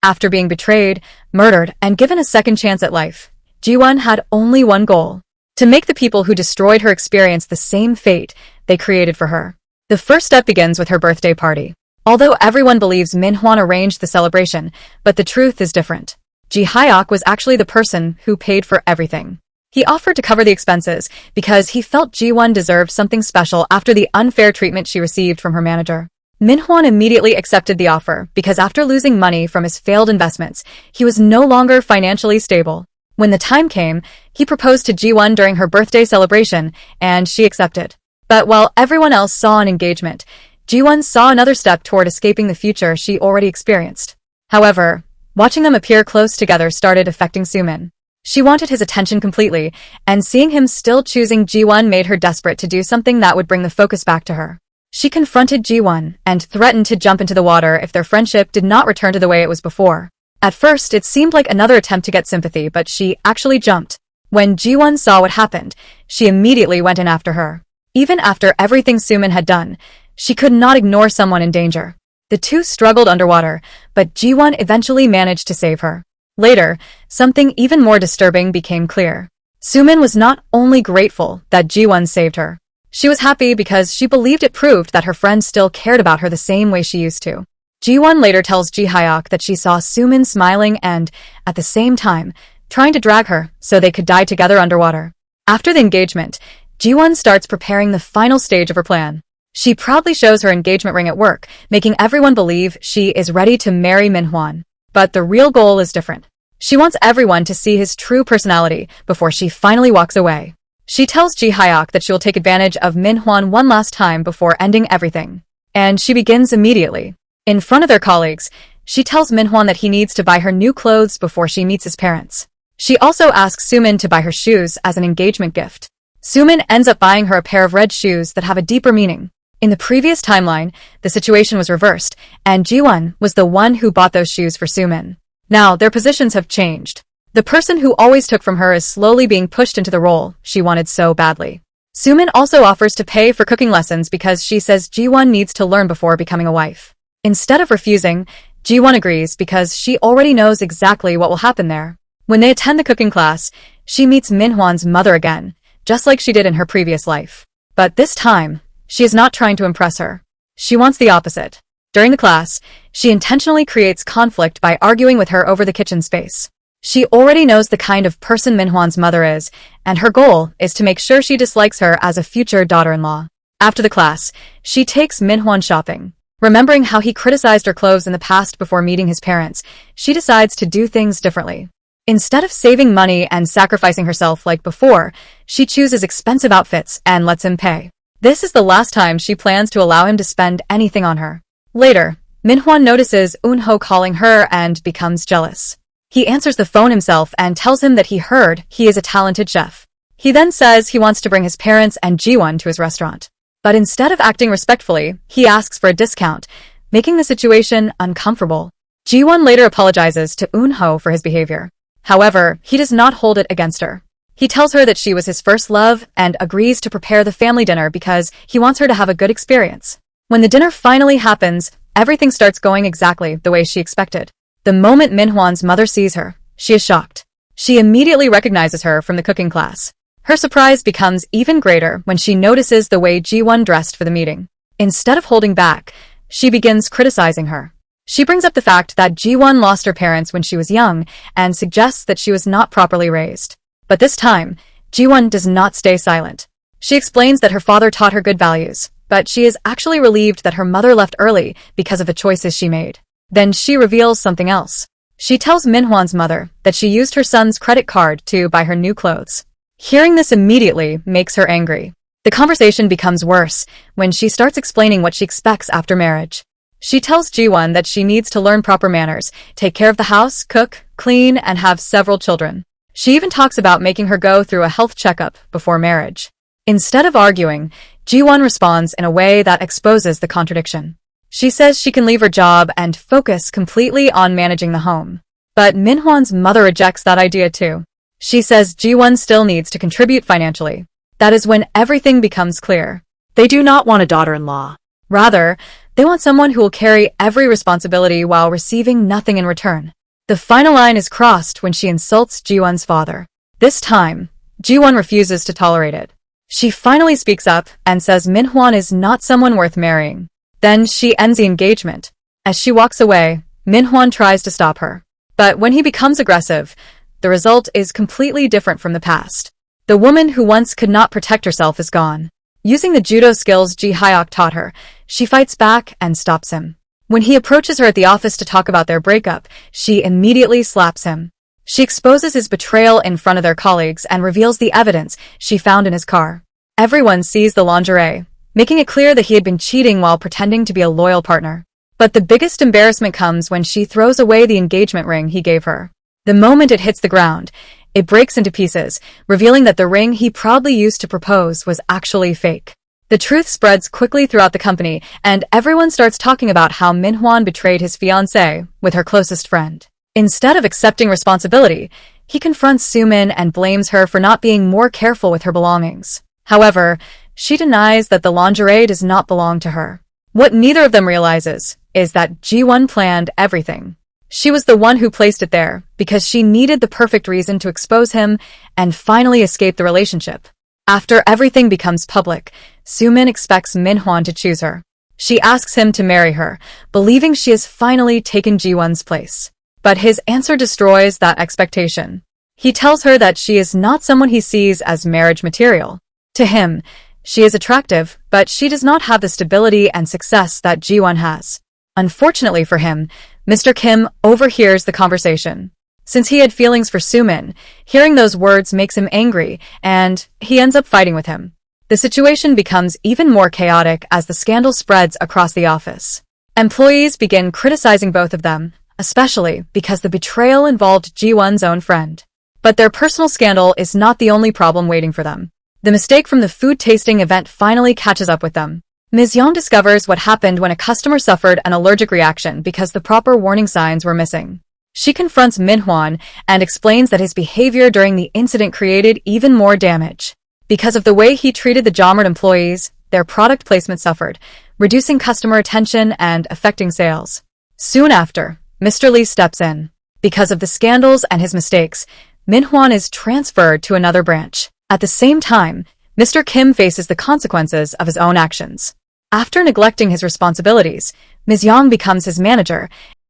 After being betrayed, murdered, and given a second chance at life, Ji-won had only one goal: to make the people who destroyed her experience the same fate they created for her. The first step begins with her birthday party. Although everyone believes Min-hwan arranged the celebration, but the truth is different. Ji Hyuk was actually the person who paid for everything. He offered to cover the expenses because he felt Ji-won deserved something special after the unfair treatment she received from her manager. Min-hwan immediately accepted the offer because after losing money from his failed investments, he was no longer financially stable. When the time came, he proposed to Ji-won during her birthday celebration, and she accepted. But while everyone else saw an engagement, Ji-won saw another step toward escaping the future she already experienced. However, watching them appear close together started affecting Sumin. She wanted his attention completely, and seeing him still choosing Ji-won made her desperate to do something that would bring the focus back to her. She confronted Ji-won and threatened to jump into the water if their friendship did not return to the way it was before. At first, it seemed like another attempt to get sympathy, but she actually jumped. When Ji-won saw what happened, she immediately went in after her. Even after everything Sumin had done, she could not ignore someone in danger. The two struggled underwater, but Ji-won eventually managed to save her. Later, something even more disturbing became clear. Sumin was not only grateful that Ji-won saved her. She was happy because she believed it proved that her friend still cared about her the same way she used to. Ji-won later tells Ji Hyuk that she saw Sumin smiling and, at the same time, trying to drag her so they could die together underwater. After the engagement, Ji-won starts preparing the final stage of her plan. She proudly shows her engagement ring at work, making everyone believe she is ready to marry Min-hwan. But the real goal is different. She wants everyone to see his true personality before she finally walks away. She tells Ji Hyuk that she will take advantage of Min-hwan one last time before ending everything. And she begins immediately. In front of their colleagues, she tells Min-hwan that he needs to buy her new clothes before she meets his parents. She also asks Sumin to buy her shoes as an engagement gift. Sumin ends up buying her a pair of red shoes that have a deeper meaning. In the previous timeline, the situation was reversed, and Ji-won was the one who bought those shoes for Sumin. Now, their positions have changed. The person who always took from her is slowly being pushed into the role she wanted so badly. Sumin also offers to pay for cooking lessons because she says Ji-won needs to learn before becoming a wife. Instead of refusing, Ji-won agrees because she already knows exactly what will happen there. When they attend the cooking class, she meets Min-hwan's mother again, just like she did in her previous life. But this time, she is not trying to impress her. She wants the opposite. During the class, she intentionally creates conflict by arguing with her over the kitchen space. She already knows the kind of person Min-hwan's mother is, and her goal is to make sure she dislikes her as a future daughter-in-law. After the class, she takes Min-hwan shopping. Remembering how he criticized her clothes in the past before meeting his parents, she decides to do things differently. Instead of saving money and sacrificing herself like before, she chooses expensive outfits and lets him pay. This is the last time she plans to allow him to spend anything on her. Later, Min-hwan notices Eun-ho calling her and becomes jealous. He answers the phone himself and tells him that he heard he is a talented chef. He then says he wants to bring his parents and Ji-won to his restaurant. But instead of acting respectfully, he asks for a discount, making the situation uncomfortable. Ji-won later apologizes to Eun-ho for his behavior. However, he does not hold it against her. He tells her that she was his first love and agrees to prepare the family dinner because he wants her to have a good experience. When the dinner finally happens, everything starts going exactly the way she expected. The moment Min-hwan's mother sees her, she is shocked. She immediately recognizes her from the cooking class. Her surprise becomes even greater when she notices the way Ji-won dressed for the meeting. Instead of holding back, she begins criticizing her. She brings up the fact that Ji-won lost her parents when she was young and suggests that she was not properly raised. But this time, Ji-won does not stay silent. She explains that her father taught her good values, but she is actually relieved that her mother left early because of the choices she made. Then she reveals something else. She tells Min-hwan's mother that she used her son's credit card to buy her new clothes. Hearing this immediately makes her angry. The conversation becomes worse when she starts explaining what she expects after marriage. She tells Ji-won that she needs to learn proper manners, take care of the house, cook, clean, and have several children. She even talks about making her go through a health checkup before marriage. Instead of arguing, Ji-won responds in a way that exposes the contradiction. She says she can leave her job and focus completely on managing the home. But Min-hwan's mother rejects that idea too. She says Ji-won still needs to contribute financially. That is when everything becomes clear. They do not want a daughter-in-law. Rather, they want someone who will carry every responsibility while receiving nothing in return. The final line is crossed when she insults Ji-won's father. This time, Ji-won refuses to tolerate it. She finally speaks up and says Min-hwan is not someone worth marrying. Then she ends the engagement. As she walks away, Min-hwan tries to stop her. But when he becomes aggressive, the result is completely different from the past. The woman who once could not protect herself is gone. Using the judo skills Ji Hyuk taught her, she fights back and stops him. When he approaches her at the office to talk about their breakup, she immediately slaps him. She exposes his betrayal in front of their colleagues and reveals the evidence she found in his car. Everyone sees the lingerie, making it clear that he had been cheating while pretending to be a loyal partner. But the biggest embarrassment comes when she throws away the engagement ring he gave her. The moment it hits the ground, it breaks into pieces, revealing that the ring he proudly used to propose was actually fake. The truth spreads quickly throughout the company, and everyone starts talking about how Min-hwan betrayed his fiancée with her closest friend. Instead of accepting responsibility, he confronts Soo-min and blames her for not being more careful with her belongings. However, she denies that the lingerie does not belong to her. What neither of them realizes is that Ji-won planned everything. She was the one who placed it there because she needed the perfect reason to expose him and finally escape the relationship. After everything becomes public, Soo-min expects Min-hwan to choose her. She asks him to marry her, believing she has finally taken Ji-won's place. But his answer destroys that expectation. He tells her that she is not someone he sees as marriage material. To him, she is attractive, but she does not have the stability and success that Ji-won has. Unfortunately for him, Mr. Kim overhears the conversation. Since he had feelings for Soo-min, hearing those words makes him angry, and he ends up fighting with him. The situation becomes even more chaotic as the scandal spreads across the office. Employees begin criticizing both of them, especially because the betrayal involved Ji-won's own friend. But their personal scandal is not the only problem waiting for them. The mistake from the food tasting event finally catches up with them. Ms. Yang discovers what happened when a customer suffered an allergic reaction because the proper warning signs were missing. She confronts Min-hwan and explains that his behavior during the incident created even more damage. Because of the way he treated the Jomert employees, their product placement suffered, reducing customer attention and affecting sales. Soon after, Mr. Lee steps in. Because of the scandals and his mistakes, Min-hwan is transferred to another branch. At the same time, Mr. Kim faces the consequences of his own actions. After neglecting his responsibilities, Ms. Yang becomes his manager,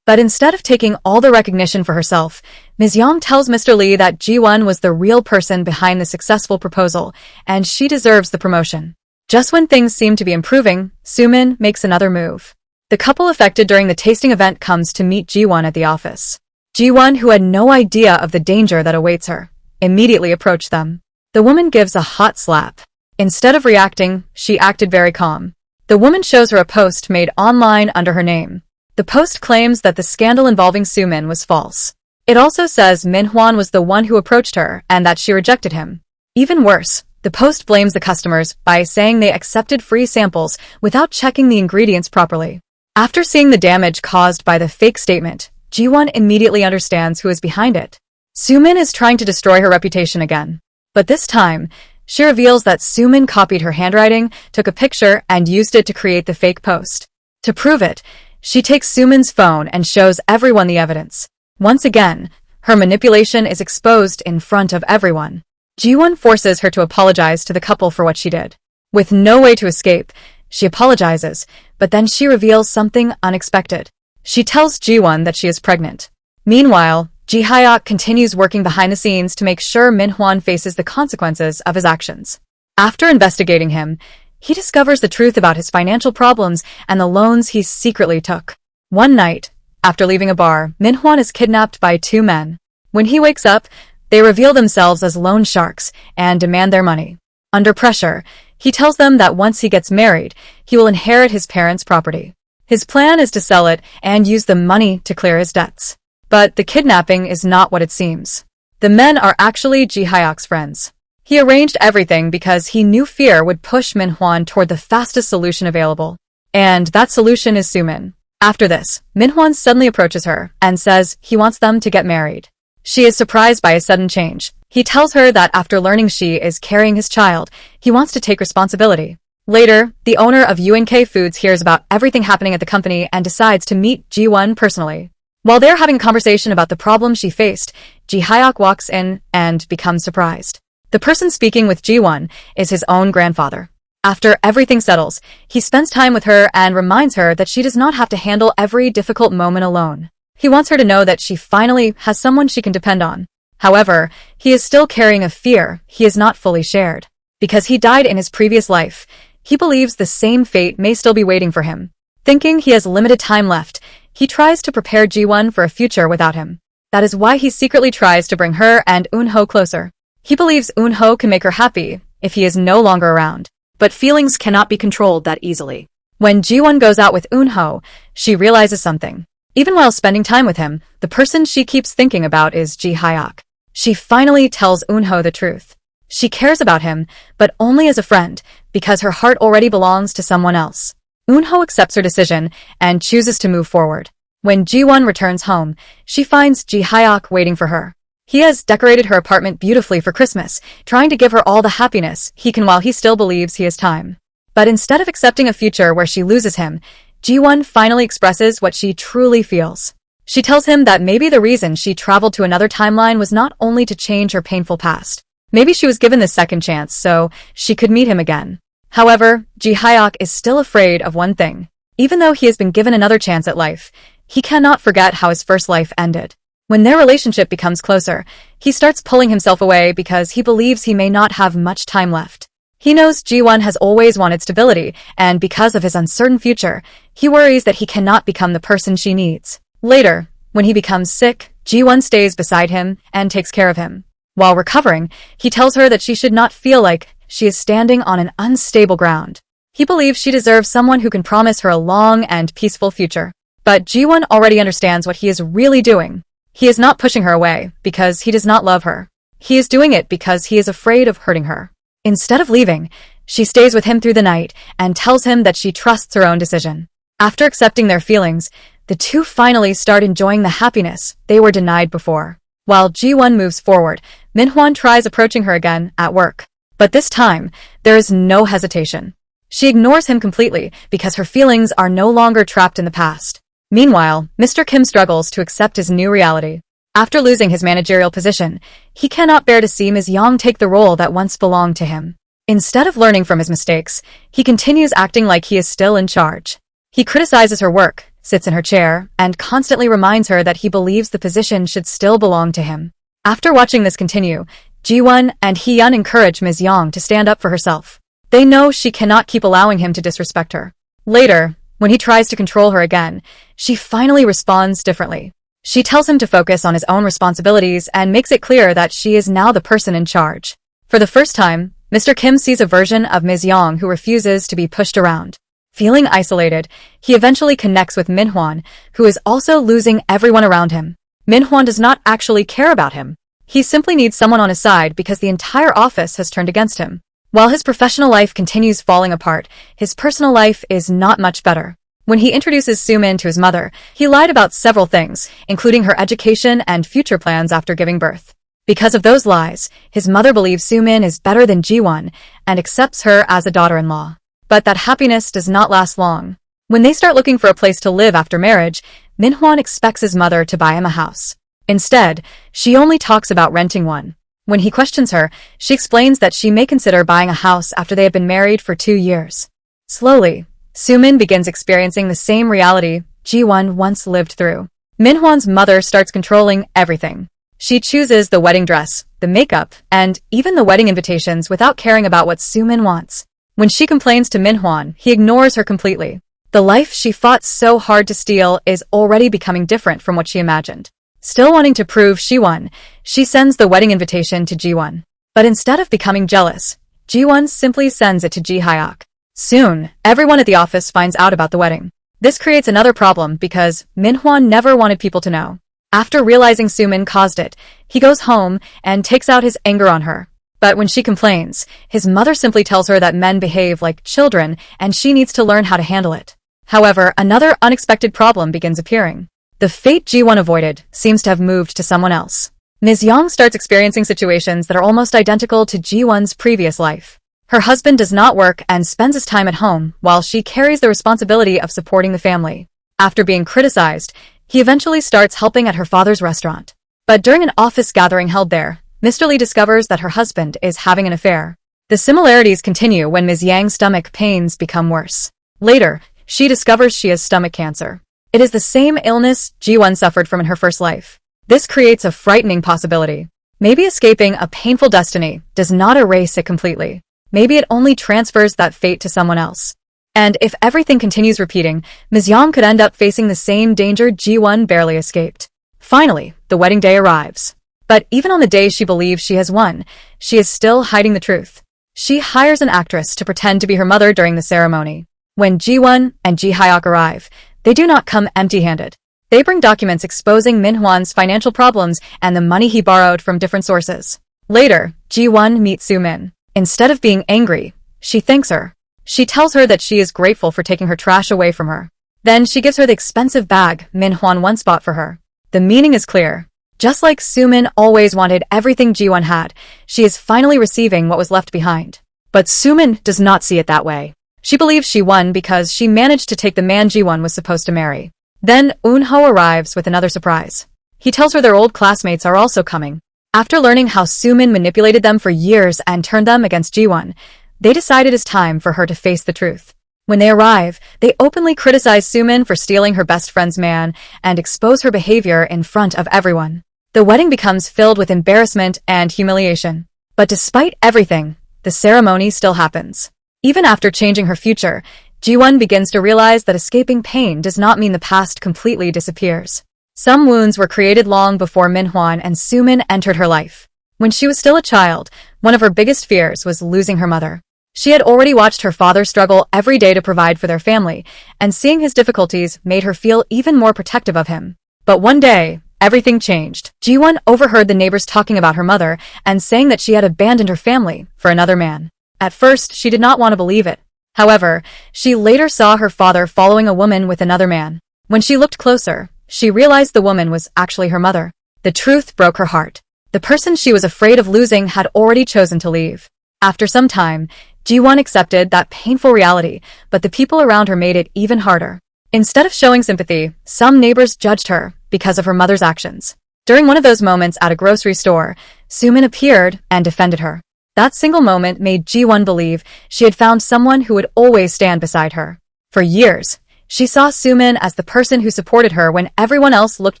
but instead of taking all the recognition for herself, Ms. Yang tells Mr. Lee that Ji-won was the real person behind the successful proposal, and she deserves the promotion. Just when things seem to be improving, Soo-min makes another move. The couple affected during the tasting event comes to meet Ji-won at the office. Ji-won, who had no idea of the danger that awaits her, immediately approached them. The woman gives a hot slap. Instead of reacting, she acted very calm. The woman shows her a post made online under her name. The post claims that the scandal involving Soo-min was false. It also says Min-hwan was the one who approached her and that she rejected him. Even worse, the post blames the customers by saying they accepted free samples without checking the ingredients properly. After seeing the damage caused by the fake statement, Ji-won immediately understands who is behind it. Soo-min is trying to destroy her reputation again. But this time, she reveals that Soo-min copied her handwriting, took a picture, and used it to create the fake post. To prove it, she takes Soo-min's phone and shows everyone the evidence. Once again, her manipulation is exposed in front of everyone. Ji-won forces her to apologize to the couple for what she did. With no way to escape, she apologizes, but then she reveals something unexpected. She tells Ji-won that she is pregnant. Meanwhile, Ji Hyuk continues working behind the scenes to make sure Min-hwan faces the consequences of his actions. After investigating him, he discovers the truth about his financial problems and the loans he secretly took. One night, after leaving a bar, Min-hwan is kidnapped by two men. When he wakes up, they reveal themselves as loan sharks and demand their money. Under pressure, he tells them that once he gets married, he will inherit his parents' property. His plan is to sell it and use the money to clear his debts. But the kidnapping is not what it seems. The men are actually Ji Hyuk's friends. He arranged everything because he knew fear would push Min-hwan toward the fastest solution available. And that solution is Soo-min. After this, Min-hwan suddenly approaches her and says he wants them to get married. She is surprised by his sudden change. He tells her that after learning she is carrying his child, he wants to take responsibility. Later, the owner of UNK Foods hears about everything happening at the company and decides to meet Ji-won personally. While they're having a conversation about the problem she faced, Ji-hyuk walks in and becomes surprised. The person speaking with Ji-won is his own grandfather. After everything settles, he spends time with her and reminds her that she does not have to handle every difficult moment alone. He wants her to know that she finally has someone she can depend on. However, he is still carrying a fear he has not fully shared. Because he died in his previous life, he believes the same fate may still be waiting for him. Thinking he has limited time left, he tries to prepare Ji-won for a future without him. That is why he secretly tries to bring her and Eun-ho closer. He believes Eun-ho can make her happy if he is no longer around. But feelings cannot be controlled that easily. When Ji-won goes out with Eun-ho, she realizes something. Even while spending time with him, the person she keeps thinking about is Ji-hyuk. She finally tells Eun-ho the truth. She cares about him, but only as a friend, because her heart already belongs to someone else. Eun-ho accepts her decision and chooses to move forward. When Ji-won returns home, she finds Ji-hyuk waiting for her. He has decorated her apartment beautifully for Christmas, trying to give her all the happiness he can while he still believes he has time. But instead of accepting a future where she loses him, Ji-won finally expresses what she truly feels. She tells him that maybe the reason she traveled to another timeline was not only to change her painful past. Maybe she was given this second chance so she could meet him again. However, Ji-hyuk is still afraid of one thing. Even though he has been given another chance at life, he cannot forget how his first life ended. When their relationship becomes closer, he starts pulling himself away because he believes he may not have much time left. He knows Ji-won has always wanted stability, and because of his uncertain future, he worries that he cannot become the person she needs. Later, when he becomes sick, Ji-won stays beside him and takes care of him. While recovering, he tells her that she should not feel like she is standing on an unstable ground. He believes she deserves someone who can promise her a long and peaceful future. But Ji-won already understands what he is really doing. He is not pushing her away because he does not love her. He is doing it because he is afraid of hurting her. Instead of leaving, she stays with him through the night and tells him that she trusts her own decision. After accepting their feelings, the two finally start enjoying the happiness they were denied before. While Ji-won moves forward, Min-hwan tries approaching her again at work. But this time, there is no hesitation. She ignores him completely because her feelings are no longer trapped in the past. Meanwhile, Mr. Kim struggles to accept his new reality. After losing his managerial position, he cannot bear to see Ms. Yang take the role that once belonged to him. Instead of learning from his mistakes, he continues acting like he is still in charge. He criticizes her work, sits in her chair, and constantly reminds her that he believes the position should still belong to him. After watching this continue, Ji-won and Hee-yeon encourage Ms. Yang to stand up for herself. They know she cannot keep allowing him to disrespect her. Later, when he tries to control her again, she finally responds differently. She tells him to focus on his own responsibilities and makes it clear that she is now the person in charge. For the first time, Mr. Kim sees a version of Ms. Yang who refuses to be pushed around. Feeling isolated, he eventually connects with Min-hwan, who is also losing everyone around him. Min-hwan does not actually care about him. He simply needs someone on his side because the entire office has turned against him. While his professional life continues falling apart, his personal life is not much better. When he introduces Soo-min to his mother, he lied about several things, including her education and future plans after giving birth. Because of those lies, his mother believes Soo-min is better than Ji-won and accepts her as a daughter-in-law. But that happiness does not last long. When they start looking for a place to live after marriage, Min-hwan expects his mother to buy him a house. Instead, she only talks about renting one. When he questions her, she explains that she may consider buying a house after they have been married for 2 years. Slowly, Soo-min begins experiencing the same reality Ji-won once lived through. Min-hwan's mother starts controlling everything. She chooses the wedding dress, the makeup, and even the wedding invitations without caring about what Soo-min wants. When she complains to Min-hwan, he ignores her completely. The life she fought so hard to steal is already becoming different from what she imagined. Still wanting to prove she won, she sends the wedding invitation to Ji-won. But instead of becoming jealous, Ji-won simply sends it to Ji-hyuk. Soon, everyone at the office finds out about the wedding. This creates another problem because Min-hwan never wanted people to know. After realizing Soo-min caused it, he goes home and takes out his anger on her. But when she complains, his mother simply tells her that men behave like children and she needs to learn how to handle it. However, another unexpected problem begins appearing. The fate Ji-won avoided seems to have moved to someone else. Ms. Yang starts experiencing situations that are almost identical to Ji-won's previous life. Her husband does not work and spends his time at home while she carries the responsibility of supporting the family. After being criticized, He eventually starts helping at her father's restaurant. But during an office gathering held there, Mr. Lee discovers that her husband is having an affair. The similarities continue when Ms. Yang's stomach pains become worse. Later, she discovers she has stomach cancer. It is the same illness Ji-won suffered from in her first life. This creates a frightening possibility. Maybe escaping a painful destiny does not erase it completely. Maybe it only transfers that fate to someone else. And if everything continues repeating, Ms. Yang could end up facing the same danger Ji-won barely escaped. Finally, the wedding day arrives. But even on the day she believes she has won, she is still hiding the truth. She hires an actress to pretend to be her mother during the ceremony. When Ji-won and Ji-hyuk arrive, they do not come empty-handed. They bring documents exposing Min-hwan's financial problems and the money he borrowed from different sources. Later, Ji-won meets Soo-min. Instead of being angry, she thanks her. She tells her that she is grateful for taking her trash away from her. Then she gives her the expensive bag Min-hwan once bought for her. The meaning is clear. Just like Soo-min always wanted everything Ji-won had, she is finally receiving what was left behind. But Soo-min does not see it that way. She believes she won because she managed to take the man Ji-won was supposed to marry. Then Eun-ho arrives with another surprise. He tells her their old classmates are also coming. After learning how Soo-min manipulated them for years and turned them against Ji-won, they decide it is time for her to face the truth. When they arrive, they openly criticize Soo-min for stealing her best friend's man and expose her behavior in front of everyone. The wedding becomes filled with embarrassment and humiliation. But despite everything, the ceremony still happens. Even after changing her future, Ji-won begins to realize that escaping pain does not mean the past completely disappears. Some wounds were created long before Min-hwan and Soo-min entered her life. When she was still a child, one of her biggest fears was losing her mother. She had already watched her father struggle every day to provide for their family, and seeing his difficulties made her feel even more protective of him. But one day, everything changed. Ji-won overheard the neighbors talking about her mother and saying that she had abandoned her family for another man. At first, she did not want to believe it. However, she later saw her father following a woman with another man. When she looked closer, she realized the woman was actually her mother. The truth broke her heart. The person she was afraid of losing had already chosen to leave. After some time, Ji-won accepted that painful reality, but the people around her made it even harder. Instead of showing sympathy, some neighbors judged her because of her mother's actions. During one of those moments at a grocery store, Soo-min appeared and defended her. That single moment made Ji-won believe she had found someone who would always stand beside her. For years, she saw Soo-min as the person who supported her when everyone else looked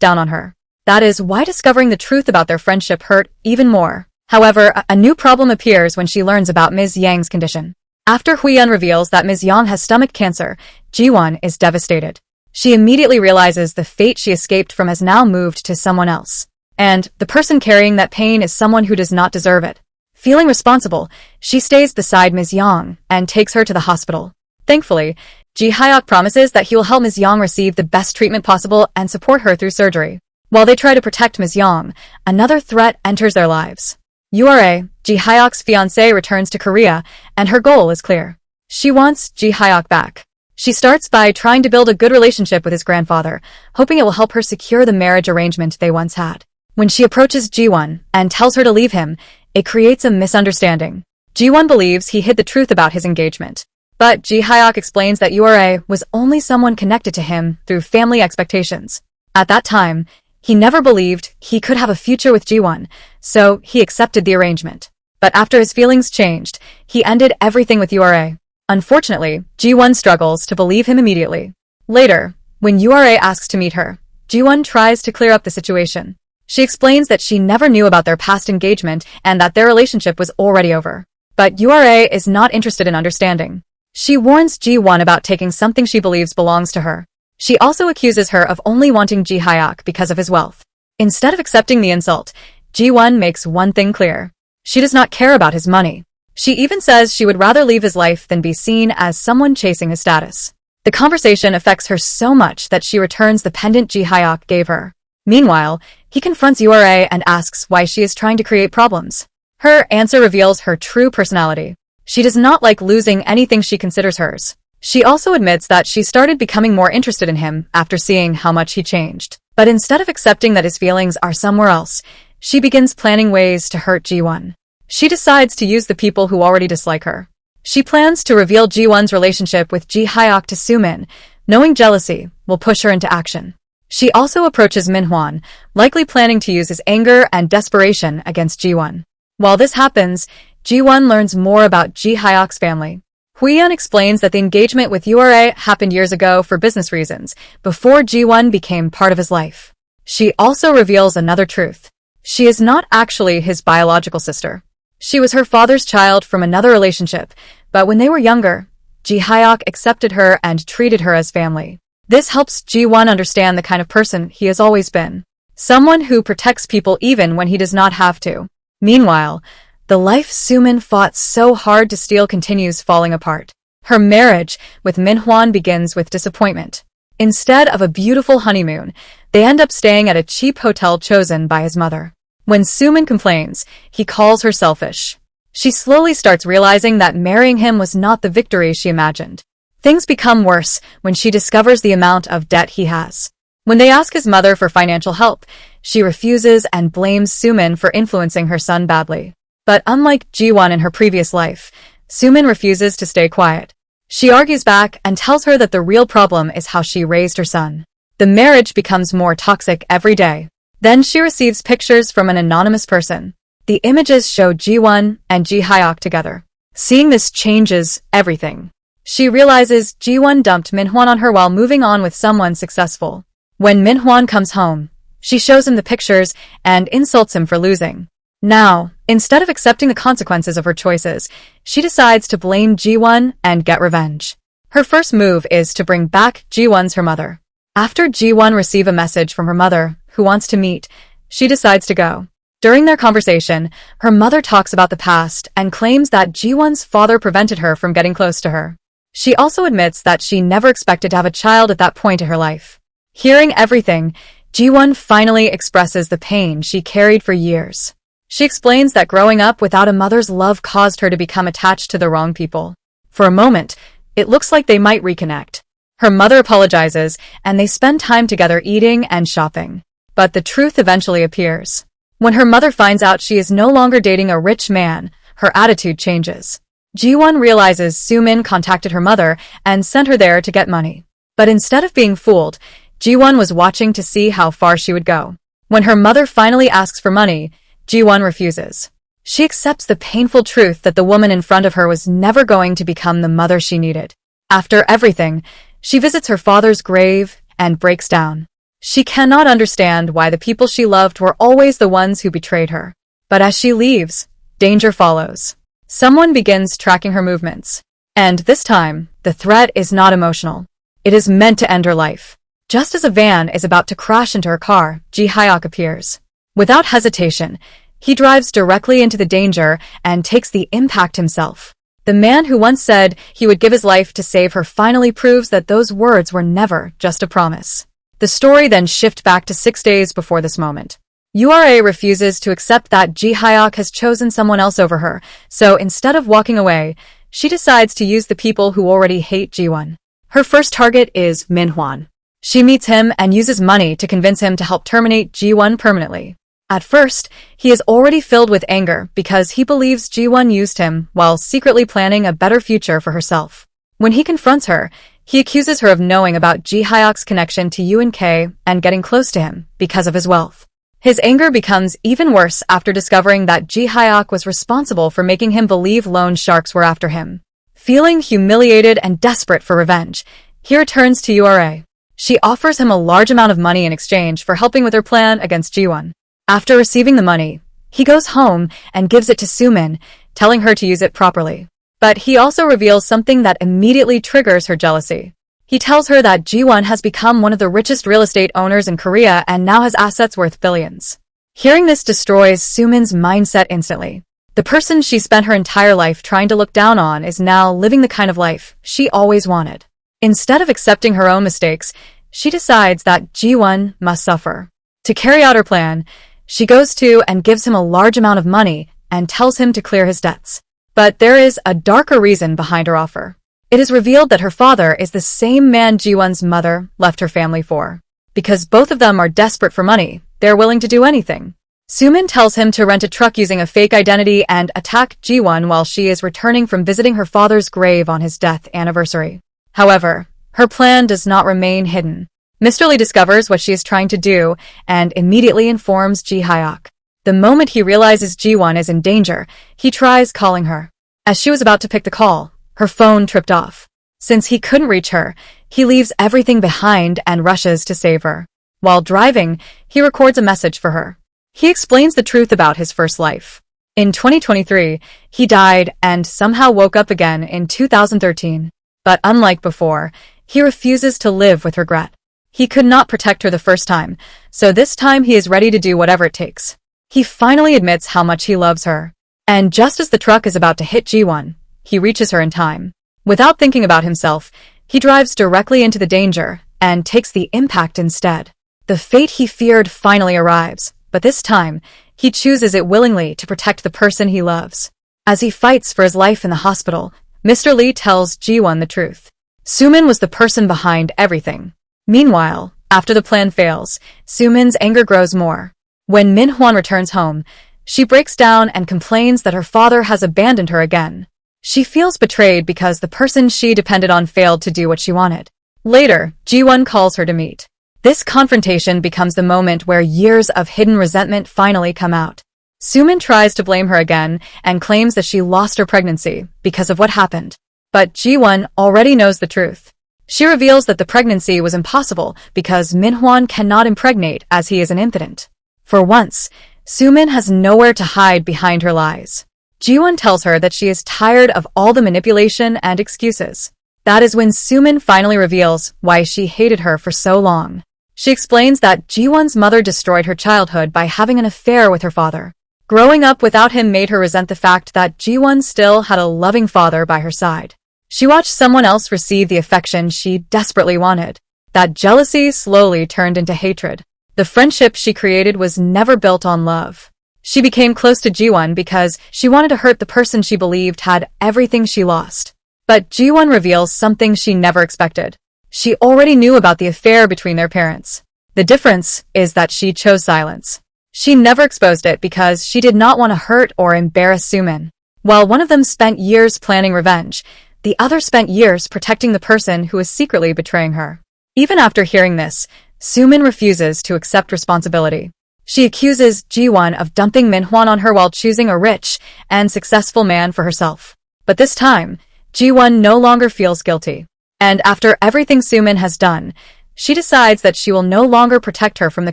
down on her. That is why discovering the truth about their friendship hurt even more. However, a new problem appears when she learns about Ms. Yang's condition. After Huiyeon reveals that Ms. Yang has stomach cancer, Ji-won is devastated. She immediately realizes the fate she escaped from has now moved to someone else. And the person carrying that pain is someone who does not deserve it. Feeling responsible, she stays beside Ms. Yang and takes her to the hospital. Thankfully, Ji-hyuk promises that he will help Ms. Yang receive the best treatment possible and support her through surgery. While they try to protect Ms. Yang, another threat enters their lives. Ura, Ji-hyuk's fiancé, returns to Korea, and her goal is clear. She wants Ji-hyuk back. She starts by trying to build a good relationship with his grandfather, hoping it will help her secure the marriage arrangement they once had. When she approaches Ji-won and tells her to leave him, it creates a misunderstanding. Ji-won believes he hid the truth about his engagement. But Ji-hyuk explains that Ura was only someone connected to him through family expectations. At that time, he never believed he could have a future with Ji-won, so he accepted the arrangement. But after his feelings changed, he ended everything with Ura. Unfortunately, Ji-won struggles to believe him immediately. Later, when Ura asks to meet her, Ji-won tries to clear up the situation. She explains that she never knew about their past engagement and that their relationship was already over. But Ura is not interested in understanding. She warns Ji-won about taking something she believes belongs to her. She also accuses her of only wanting Ji-hyuk because of his wealth. Instead of accepting the insult, Ji-won makes one thing clear. She does not care about his money. She even says she would rather leave his life than be seen as someone chasing his status. The conversation affects her so much that she returns the pendant Ji-hyuk gave her. Meanwhile, he confronts Ura and asks why she is trying to create problems. Her answer reveals her true personality. She does not like losing anything she considers hers. She also admits that she started becoming more interested in him after seeing how much he changed. But instead of accepting that his feelings are somewhere else, she begins planning ways to hurt Ji-won. She decides to use the people who already dislike her. She plans to reveal Ji-won's relationship with Ji-hyuk to Soo-min, knowing jealousy will push her into action. She also approaches Minhwan, likely planning to use his anger and desperation against Ji-won. While this happens, Ji-won learns more about Ji Hyok's family. Huiyeon explains that the engagement with Ura happened years ago for business reasons, before Ji-won became part of his life. She also reveals another truth. She is not actually his biological sister. She was her father's child from another relationship, but when they were younger, Ji Hyok accepted her and treated her as family. This helps Ji-won understand the kind of person he has always been. Someone who protects people even when he does not have to. Meanwhile, the life Sumin fought so hard to steal continues falling apart. Her marriage with Minhwan begins with disappointment. Instead of a beautiful honeymoon, they end up staying at a cheap hotel chosen by his mother. When Sumin complains, he calls her selfish. She slowly starts realizing that marrying him was not the victory she imagined. Things become worse when she discovers the amount of debt he has. When they ask his mother for financial help, she refuses and blames Sumin for influencing her son badly. But unlike Ji-won in her previous life, Sumin refuses to stay quiet. She argues back and tells her that the real problem is how she raised her son. The marriage becomes more toxic every day. Then she receives pictures from an anonymous person. The images show Ji-won and Ji Hyok together. Seeing this changes everything. She realizes Ji-won dumped Minhwan on her while moving on with someone successful. When Minhwan comes home, she shows him the pictures and insults him for losing. Now, instead of accepting the consequences of her choices, she decides to blame Ji-won and get revenge. Her first move is to bring back Ji-won's her mother. After Ji-won receives a message from her mother, who wants to meet, she decides to go. During their conversation, her mother talks about the past and claims that Ji-won's father prevented her from getting close to her. She also admits that she never expected to have a child at that point in her life. Hearing everything, Ji-won finally expresses the pain she carried for years. She explains that growing up without a mother's love caused her to become attached to the wrong people. For a moment, it looks like they might reconnect. Her mother apologizes, and they spend time together eating and shopping. But the truth eventually appears. When her mother finds out she is no longer dating a rich man, her attitude changes. Ji-won realizes Sumin contacted her mother and sent her there to get money. But instead of being fooled, Ji-won was watching to see how far she would go. When her mother finally asks for money, Ji-won refuses. She accepts the painful truth that the woman in front of her was never going to become the mother she needed. After everything, she visits her father's grave and breaks down. She cannot understand why the people she loved were always the ones who betrayed her. But as she leaves, danger follows. Someone begins tracking her movements. And this time, the threat is not emotional. It is meant to end her life. Just as a van is about to crash into her car, Ji Hyok appears. Without hesitation, he drives directly into the danger and takes the impact himself. The man who once said he would give his life to save her finally proves that those words were never just a promise. The story then shifts back to 6 days before this moment. Ura refuses to accept that Ji Hyok has chosen someone else over her, so instead of walking away, she decides to use the people who already hate Ji-won. Her first target is Minhwan. She meets him and uses money to convince him to help terminate Ji-won permanently. At first, he is already filled with anger because he believes Ji-won used him while secretly planning a better future for herself. When he confronts her, he accuses her of knowing about Ji Hyok's connection to UNK and getting close to him because of his wealth. His anger becomes even worse after discovering that Ji Hyok was responsible for making him believe loan sharks were after him. Feeling humiliated and desperate for revenge, he returns to Ura. She offers him a large amount of money in exchange for helping with her plan against Ji-won. After receiving the money, he goes home and gives it to Sumin, telling her to use it properly. But he also reveals something that immediately triggers her jealousy. He tells her that Ji-won has become one of the richest real estate owners in Korea and now has assets worth billions. Hearing this destroys Sumin's mindset instantly. The person she spent her entire life trying to look down on is now living the kind of life she always wanted. Instead of accepting her own mistakes, she decides that Ji-won must suffer. To carry out her plan, she goes to and gives him a large amount of money and tells him to clear his debts. But there is a darker reason behind her offer. It is revealed that her father is the same man Ji-won's mother left her family for. Because both of them are desperate for money, they're willing to do anything. Sumin tells him to rent a truck using a fake identity and attack Ji-won while she is returning from visiting her father's grave on his death anniversary. However, her plan does not remain hidden. Mr. Lee discovers what she is trying to do and immediately informs Ji Hyuk. The moment he realizes Ji-won is in danger, he tries calling her. As she was about to pick the call, her phone tripped off. Since he couldn't reach her, he leaves everything behind and rushes to save her. While driving, he records a message for her. He explains the truth about his first life. In 2023, he died and somehow woke up again in 2013. But unlike before, he refuses to live with regret. He could not protect her the first time, so this time he is ready to do whatever it takes. He finally admits how much he loves her. And just as the truck is about to hit Ji-won, he reaches her in time. Without thinking about himself, he drives directly into the danger and takes the impact instead. The fate he feared finally arrives, but this time, he chooses it willingly to protect the person he loves. As he fights for his life in the hospital, Mr. Lee tells Ji-won the truth. Sumin was the person behind everything. Meanwhile, after the plan fails, Sumin's anger grows more. When Min-hwan returns home, she breaks down and complains that her father has abandoned her again. She feels betrayed because the person she depended on failed to do what she wanted. Later, Ji-won calls her to meet. This confrontation becomes the moment where years of hidden resentment finally come out. Sumin tries to blame her again and claims that she lost her pregnancy because of what happened. But Ji-won already knows the truth. She reveals that the pregnancy was impossible because Min-hwan cannot impregnate as he is an impotent. For once, Sumin has nowhere to hide behind her lies. Ji-won tells her that she is tired of all the manipulation and excuses. That is when Sumin finally reveals why she hated her for so long. She explains that Ji-won's mother destroyed her childhood by having an affair with her father. Growing up without him made her resent the fact that Ji-won still had a loving father by her side. She watched someone else receive the affection she desperately wanted. That jealousy slowly turned into hatred. The friendship she created was never built on love. She became close to Ji-won because she wanted to hurt the person she believed had everything she lost. But Ji-won reveals something she never expected. She already knew about the affair between their parents. The difference is that she chose silence. She never exposed it because she did not want to hurt or embarrass Sumin. While one of them spent years planning revenge, the other spent years protecting the person who was secretly betraying her. Even after hearing this, Sumin refuses to accept responsibility. She accuses Ji-won of dumping Min-hwan on her while choosing a rich and successful man for herself. But this time, Ji-won no longer feels guilty. And after everything Sumin has done, she decides that she will no longer protect her from the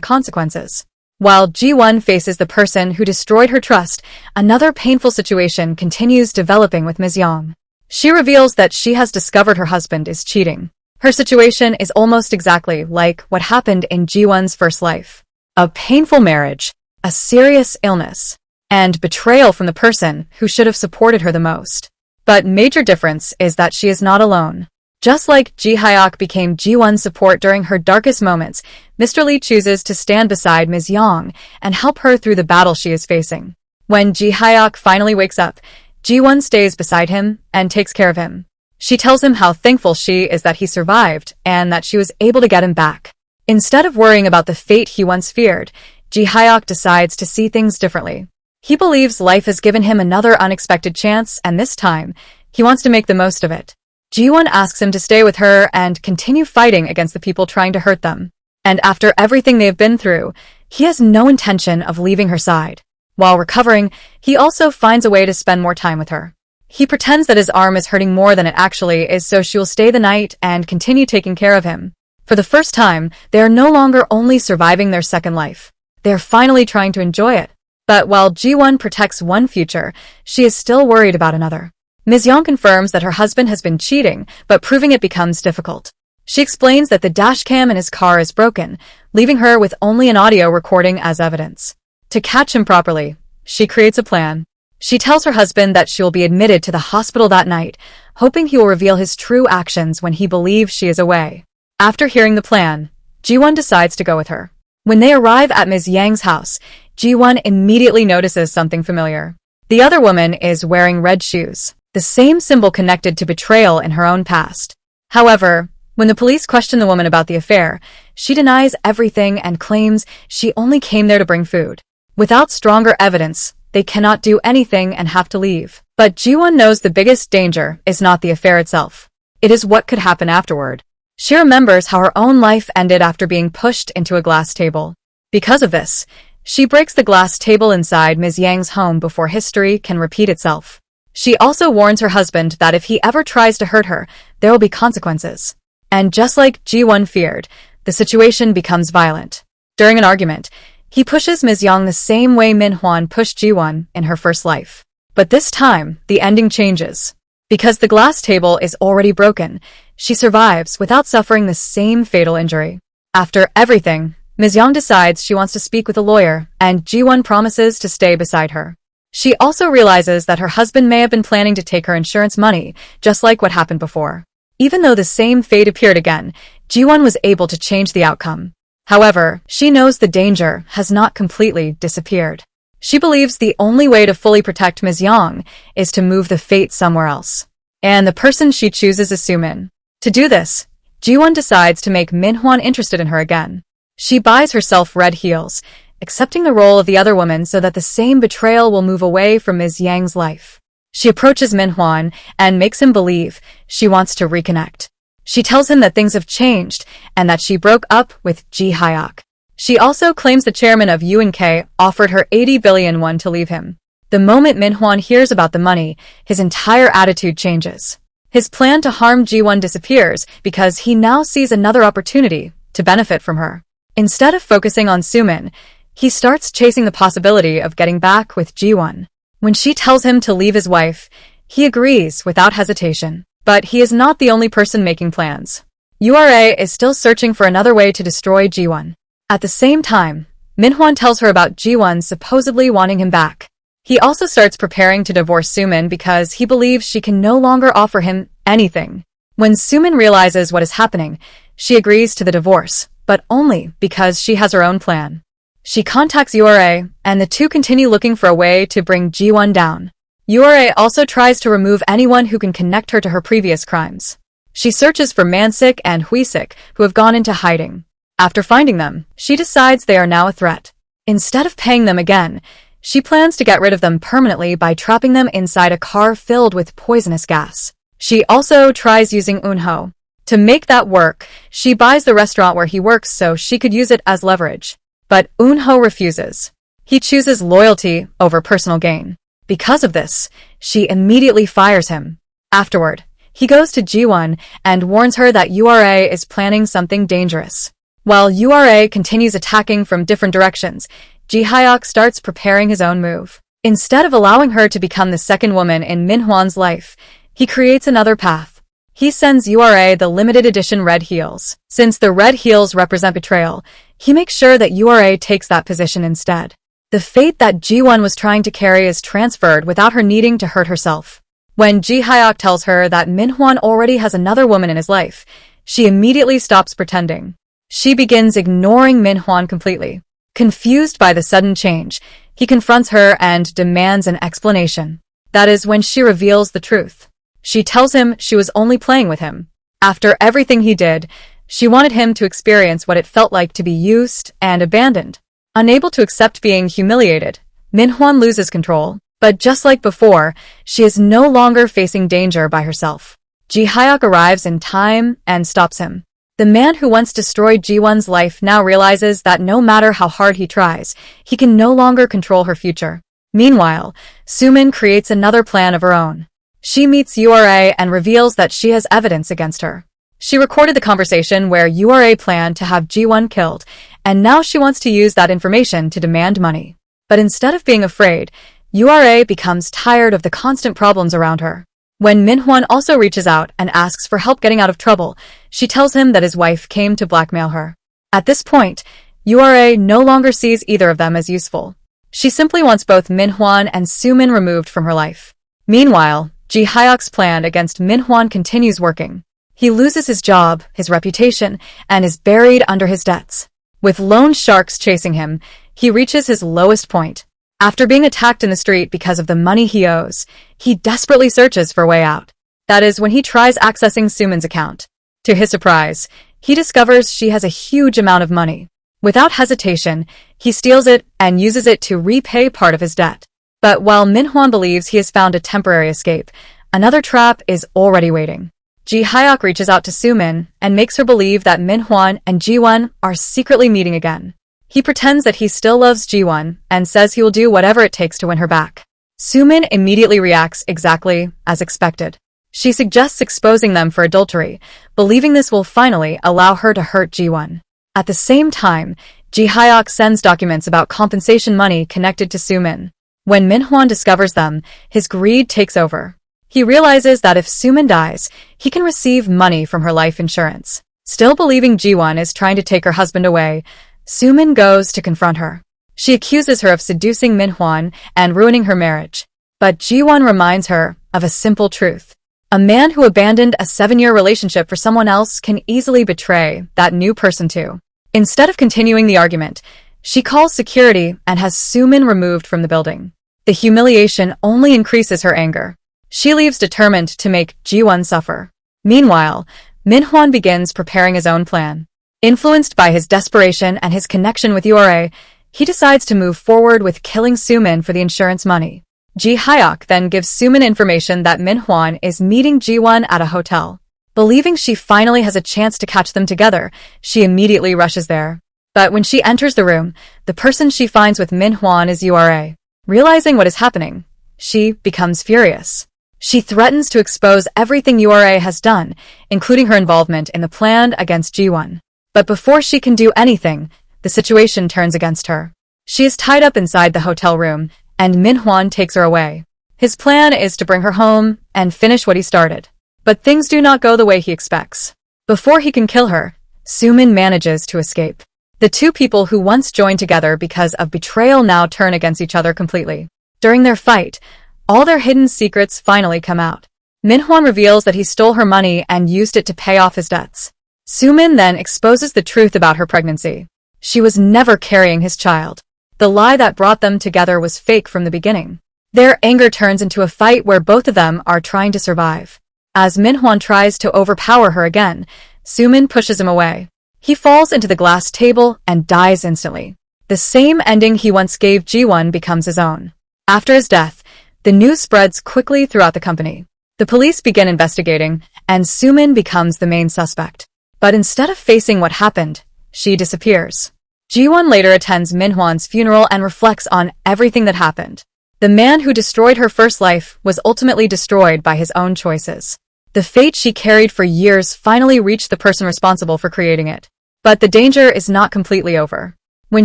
consequences. While Ji-won faces the person who destroyed her trust, another painful situation continues developing with Ms. Young. She reveals that she has discovered her husband is cheating. Her situation is almost exactly like what happened in Ji-won's first life. A painful marriage, a serious illness, and betrayal from the person who should have supported her the most. But major difference is that she is not alone. Just like Ji Hyuk became Ji-won's support during her darkest moments, Mr. Lee chooses to stand beside Ms. Young and help her through the battle she is facing. When Ji Hyuk finally wakes up, Ji-won stays beside him and takes care of him. She tells him how thankful she is that he survived and that she was able to get him back. Instead of worrying about the fate he once feared, Ji Hyuk decides to see things differently. He believes life has given him another unexpected chance, and this time, he wants to make the most of it. Ji-won asks him to stay with her and continue fighting against the people trying to hurt them. And after everything they have been through, he has no intention of leaving her side. While recovering, he also finds a way to spend more time with her. He pretends that his arm is hurting more than it actually is, so she will stay the night and continue taking care of him. For the first time, they are no longer only surviving their second life. They are finally trying to enjoy it. But while Ji-won protects one future, she is still worried about another. Ms. Young confirms that her husband has been cheating, but proving it becomes difficult. She explains that the dashcam in his car is broken, leaving her with only an audio recording as evidence. To catch him properly, she creates a plan. She tells her husband that she will be admitted to the hospital that night, hoping he will reveal his true actions when he believes she is away. After hearing the plan, Ji-won decides to go with her. When they arrive at Ms. Yang's house, Ji-won immediately notices something familiar. The other woman is wearing red shoes, the same symbol connected to betrayal in her own past. However, when the police question the woman about the affair, she denies everything and claims she only came there to bring food. Without stronger evidence, they cannot do anything and have to leave. But Ji-won knows the biggest danger is not the affair itself. It is what could happen afterward. She remembers how her own life ended after being pushed into a glass table. Because of this, she breaks the glass table inside Ms. Yang's home before history can repeat itself. She also warns her husband that if he ever tries to hurt her, there will be consequences. And just like Ji-won feared, the situation becomes violent. During an argument, he pushes Ms. Yang the same way Min-hwan pushed Ji-won in her first life. But this time, the ending changes. Because the glass table is already broken, she survives without suffering the same fatal injury. After everything, Ms. Yang decides she wants to speak with a lawyer, and Ji-won promises to stay beside her. She also realizes that her husband may have been planning to take her insurance money, just like what happened before. Even though the same fate appeared again, Ji-won was able to change the outcome. However, she knows the danger has not completely disappeared. She believes the only way to fully protect Ms. Yang is to move the fate somewhere else. And the person she chooses is Soo-min. To do this, Ji-won decides to make Min-hwan interested in her again. She buys herself red heels, accepting the role of the other woman so that the same betrayal will move away from Ms. Yang's life. She approaches Min-hwan and makes him believe she wants to reconnect. She tells him that things have changed and that she broke up with Ji Hyuk. She also claims the chairman of UNK offered her 80 billion won to leave him. The moment Min-hwan hears about the money, his entire attitude changes. His plan to harm Ji-won disappears because he now sees another opportunity to benefit from her. Instead of focusing on Soo-min, he starts chasing the possibility of getting back with Ji-won. When she tells him to leave his wife, he agrees without hesitation. But he is not the only person making plans. URA is still searching for another way to destroy Ji-won. At the same time, Min-hwan tells her about Ji-won supposedly wanting him back. He also starts preparing to divorce Soo-min because he believes she can no longer offer him anything. When Soo-min realizes what is happening, she agrees to the divorce, but only because she has her own plan. She contacts URA, and the two continue looking for a way to bring Ji-won down. URA also tries to remove anyone who can connect her to her previous crimes. She searches for Mansik and Huisik, who have gone into hiding. After finding them, she decides they are now a threat. Instead of paying them again, she plans to get rid of them permanently by trapping them inside a car filled with poisonous gas. She also tries using Eun-ho. To make that work, she buys the restaurant where he works so she could use it as leverage. But Eun-ho refuses. He chooses loyalty over personal gain. Because of this, she immediately fires him. Afterward, he goes to Ji-won and warns her that URA is planning something dangerous. While URA continues attacking from different directions, Ji Hyuk starts preparing his own move. Instead of allowing her to become the second woman in Min-hwan's life, he creates another path. He sends URA the limited edition red heels. Since the red heels represent betrayal, he makes sure that URA takes that position instead. The fate that Ji-won was trying to carry is transferred without her needing to hurt herself. When Ji Hyuk tells her that Min-hwan already has another woman in his life, she immediately stops pretending. She begins ignoring Min-hwan completely. Confused by the sudden change, he confronts her and demands an explanation. That is when she reveals the truth. She tells him she was only playing with him. After everything he did, she wanted him to experience what it felt like to be used and abandoned. Unable to accept being humiliated, Min-hwan loses control. But just like before, she is no longer facing danger by herself. Ji Hyuk arrives in time and stops him. The man who once destroyed Ji-won's life now realizes that no matter how hard he tries, he can no longer control her future. Meanwhile, Soo-min creates another plan of her own. She meets URA and reveals that she has evidence against her. She recorded the conversation where URA planned to have Ji-won killed, and now she wants to use that information to demand money. But instead of being afraid, URA becomes tired of the constant problems around her. When Min-hwan also reaches out and asks for help getting out of trouble, she tells him that his wife came to blackmail her. At this point, URA no longer sees either of them as useful. She simply wants both Min-hwan and Soo-min removed from her life. Meanwhile, Ji Hyuk's plan against Min-hwan continues working. He loses his job, his reputation, and is buried under his debts. With loan sharks chasing him, he reaches his lowest point. After being attacked in the street because of the money he owes, he desperately searches for a way out. That is when he tries accessing Soo-min's account. To his surprise, he discovers she has a huge amount of money. Without hesitation, he steals it and uses it to repay part of his debt. But while Min-hwan believes he has found a temporary escape, another trap is already waiting. Ji-hyuk reaches out to Soo-min and makes her believe that Min-hwan and Ji-won are secretly meeting again. He pretends that he still loves Ji-won and says he will do whatever it takes to win her back. Soo-min immediately reacts exactly as expected. She suggests exposing them for adultery, believing this will finally allow her to hurt Ji-won. At the same time, Ji-hyuk sends documents about compensation money connected to Soo-min. When Min-hwan discovers them, his greed takes over. He realizes that if Soo-min dies, he can receive money from her life insurance. Still believing Ji-won is trying to take her husband away, Soo-min goes to confront her. She accuses her of seducing Min-hwan and ruining her marriage. But Ji-won reminds her of a simple truth. A man who abandoned a 7-year relationship for someone else can easily betray that new person too. Instead of continuing the argument, she calls security and has Soo-min removed from the building. The humiliation only increases her anger. She leaves determined to make Ji-won suffer. Meanwhile, Min-hwan begins preparing his own plan. Influenced by his desperation and his connection with URA, he decides to move forward with killing Soo-min for the insurance money. Ji-hyuk then gives Soo-min information that Min-hwan is meeting Ji-won at a hotel. Believing she finally has a chance to catch them together, she immediately rushes there. But when she enters the room, the person she finds with Min-hwan is URA. Realizing what is happening, she becomes furious. She threatens to expose everything URA has done, including her involvement in the plan against Ji-won. But before she can do anything, the situation turns against her. She is tied up inside the hotel room, and Min-hwan takes her away. His plan is to bring her home and finish what he started. But things do not go the way he expects. Before he can kill her, Soo-min manages to escape. The two people who once joined together because of betrayal now turn against each other completely. During their fight, all their hidden secrets finally come out. Min-hwan reveals that he stole her money and used it to pay off his debts. Soo-min then exposes the truth about her pregnancy. She was never carrying his child. The lie that brought them together was fake from the beginning. Their anger turns into a fight where both of them are trying to survive. As Min-hwan tries to overpower her again, Soo-min pushes him away. He falls into the glass table and dies instantly. The same ending he once gave Ji-won becomes his own. After his death, the news spreads quickly throughout the company. The police begin investigating, and Soo-min becomes the main suspect. But instead of facing what happened, she disappears. Ji-won later attends Min-hwan's funeral and reflects on everything that happened. The man who destroyed her first life was ultimately destroyed by his own choices. The fate she carried for years finally reached the person responsible for creating it. But the danger is not completely over. When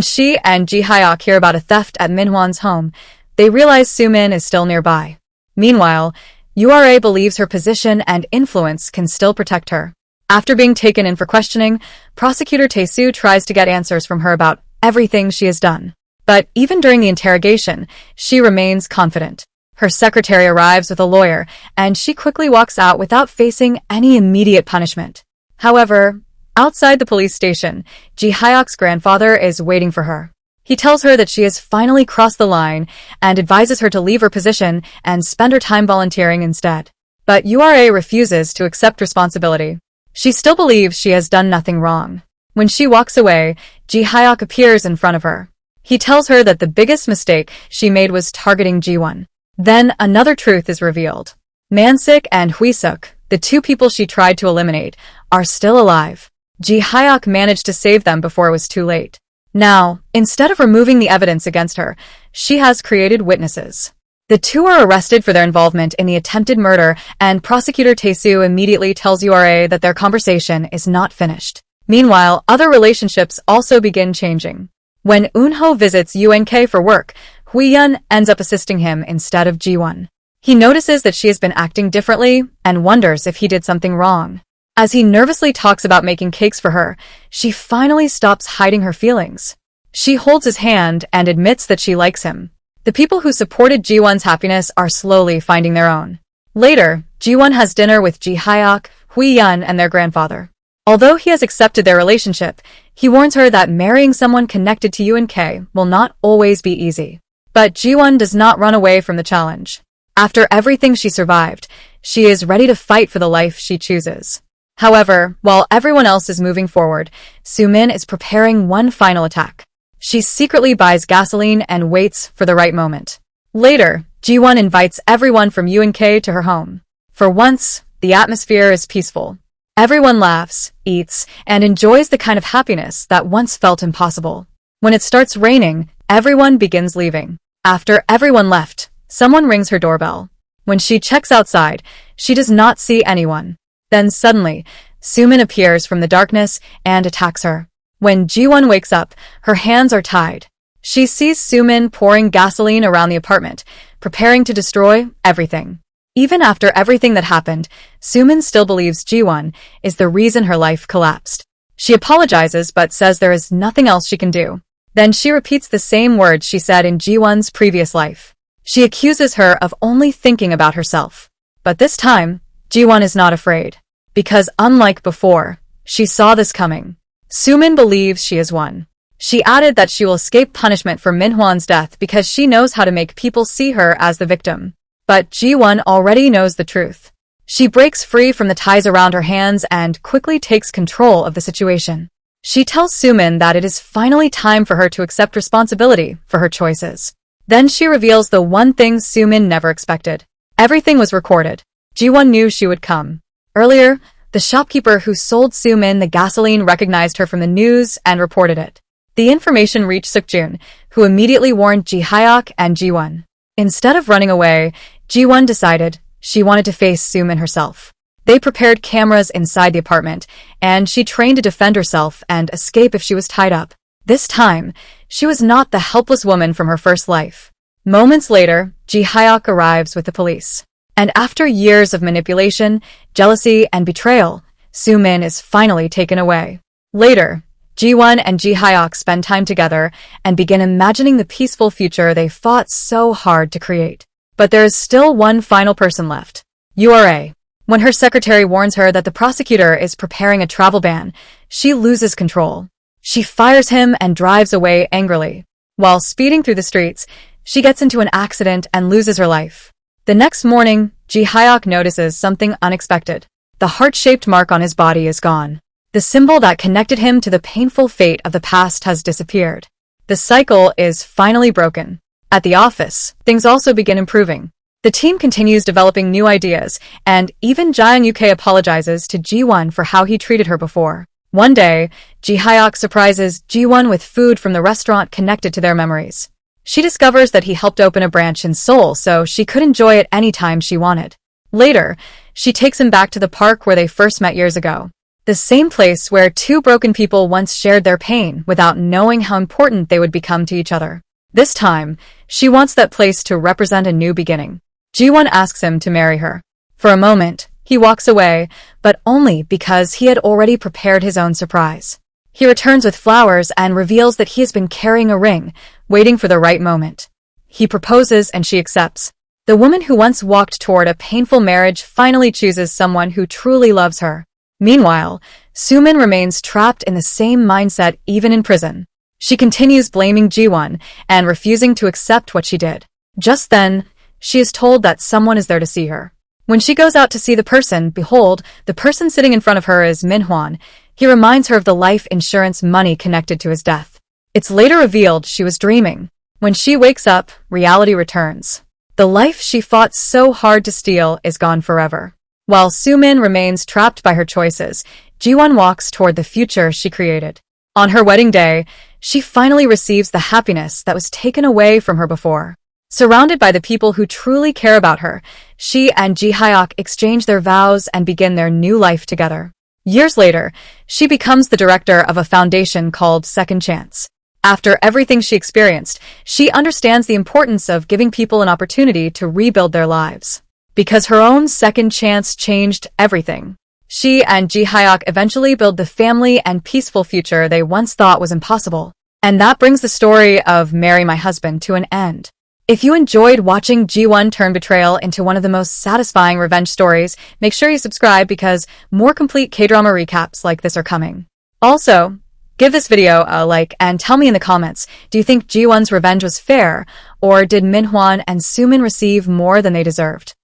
she and Ji-hyuk hear about a theft at Min-hwan's home, they realize Soo-min is still nearby. Meanwhile, URA believes her position and influence can still protect her. After being taken in for questioning, Prosecutor Tae-soo tries to get answers from her about everything she has done. But even during the interrogation, she remains confident. Her secretary arrives with a lawyer, and she quickly walks out without facing any immediate punishment. However, outside the police station, Ji-hyuk's grandfather is waiting for her. He tells her that she has finally crossed the line and advises her to leave her position and spend her time volunteering instead. But URA refuses to accept responsibility. She still believes she has done nothing wrong. When she walks away, Ji-hyuk appears in front of her. He tells her that the biggest mistake she made was targeting Ji-won. Then another truth is revealed. Mansik and Hwi-suk, the two people she tried to eliminate, are still alive. Ji-hyuk managed to save them before it was too late. Now, instead of removing the evidence against her, she has created witnesses. The two are arrested for their involvement in the attempted murder, and Prosecutor Tae-soo immediately tells URA that their conversation is not finished. Meanwhile, other relationships also begin changing. When Eun-ho visits UNK for work, Hui-yun ends up assisting him instead of Ji-won. He notices that she has been acting differently and wonders if he did something wrong. As he nervously talks about making cakes for her, she finally stops hiding her feelings. She holds his hand and admits that she likes him. The people who supported Ji-won's happiness are slowly finding their own. Later, Ji-won has dinner with Ji-hyuk, Hui-yun, and their grandfather. Although he has accepted their relationship, he warns her that marrying someone connected to UNK will not always be easy. But Ji-won does not run away from the challenge. After everything she survived, she is ready to fight for the life she chooses. However, while everyone else is moving forward, Soo-min is preparing one final attack. She secretly buys gasoline and waits for the right moment. Later, Ji-won invites everyone from UNK to her home. For once, The atmosphere is peaceful. Everyone laughs, eats, and enjoys the kind of happiness that once felt impossible. When it starts raining, everyone begins leaving. After everyone left, someone rings her doorbell. When she checks outside, she does not see anyone. Then suddenly, Sumin appears from the darkness and attacks her. When Ji-won wakes up, her hands are tied. She sees Sumin pouring gasoline around the apartment, preparing to destroy everything. Even after everything that happened, Sumin still believes Ji-won is the reason her life collapsed. She apologizes but says there is nothing else she can do. Then she repeats the same words she said in Ji-won's previous life. She accuses her of only thinking about herself. But this time, Ji-won is not afraid. Because unlike before, she saw this coming. Sumin believes she has won. She added that she will escape punishment for Min-hwan's death because she knows how to make people see her as the victim. But Ji-won already knows the truth. She breaks free from the ties around her hands and quickly takes control of the situation. She tells Sumin that it is finally time for her to accept responsibility for her choices. Then she reveals the one thing Sumin never expected. Everything was recorded. Ji-won knew she would come. Earlier, the shopkeeper who sold Sumin the gasoline recognized her from the news and reported it. The information reached Suk-jun, who immediately warned Ji-hyuk and Ji-won. Instead of running away, Ji-won decided she wanted to face Sumin herself. They prepared cameras inside the apartment, and she trained to defend herself and escape if she was tied up. This time, she was not the helpless woman from her first life. Moments later, Ji-hyuk arrives with the police. And after years of manipulation, jealousy, and betrayal, Sumin is finally taken away. Later, Ji-won and Ji-hyuk spend time together and begin imagining the peaceful future they fought so hard to create. But there is still one final person left. Ura. When her secretary warns her that the prosecutor is preparing a travel ban, she loses control. She fires him and drives away angrily. While speeding through the streets, she gets into an accident and loses her life. The next morning, Ji-hyuk notices something unexpected. The heart-shaped mark on his body is gone. The symbol that connected him to the painful fate of the past has disappeared. The cycle is finally broken. At the office, things also begin improving. The team continues developing new ideas, and even Jaehyuk apologizes to Ji-won for how he treated her before. One day, Ji-hyuk surprises Ji-won with food from the restaurant connected to their memories. She discovers that he helped open a branch in Seoul so she could enjoy it any time she wanted. Later, she takes him back to the park where they first met years ago. The same place where two broken people once shared their pain without knowing how important they would become to each other. This time, she wants that place to represent a new beginning. Ji-won asks him to marry her. For a moment, he walks away, but only because he had already prepared his own surprise. He returns with flowers and reveals that he has been carrying a ring, waiting for the right moment. He proposes and she accepts. The woman who once walked toward a painful marriage finally chooses someone who truly loves her. Meanwhile, Sumin remains trapped in the same mindset even in prison. She continues blaming Ji-won and refusing to accept what she did. Just then, she is told that someone is there to see her. When she goes out to see the person, behold, the person sitting in front of her is Min-hwan. He reminds her of the life insurance money connected to his death. It's later revealed she was dreaming. When she wakes up, reality returns. The life she fought so hard to steal is gone forever. While Sumin remains trapped by her choices, Ji-won walks toward the future she created. On her wedding day, she finally receives the happiness that was taken away from her before. Surrounded by the people who truly care about her, she and Ji-hyuk exchange their vows and begin their new life together. Years later, she becomes the director of a foundation called Second Chance. After everything she experienced, she understands the importance of giving people an opportunity to rebuild their lives. Because her own second chance changed everything. She and Ji-hyuk eventually build the family and peaceful future they once thought was impossible. And that brings the story of Marry My Husband to an end. If you enjoyed watching Ji-won turn Betrayal into one of the most satisfying revenge stories, make sure you subscribe because more complete K-drama recaps like this are coming. Also, give this video a like and tell me in the comments, do you think Ji-won's revenge was fair, or did Min-hwan and Sumin receive more than they deserved?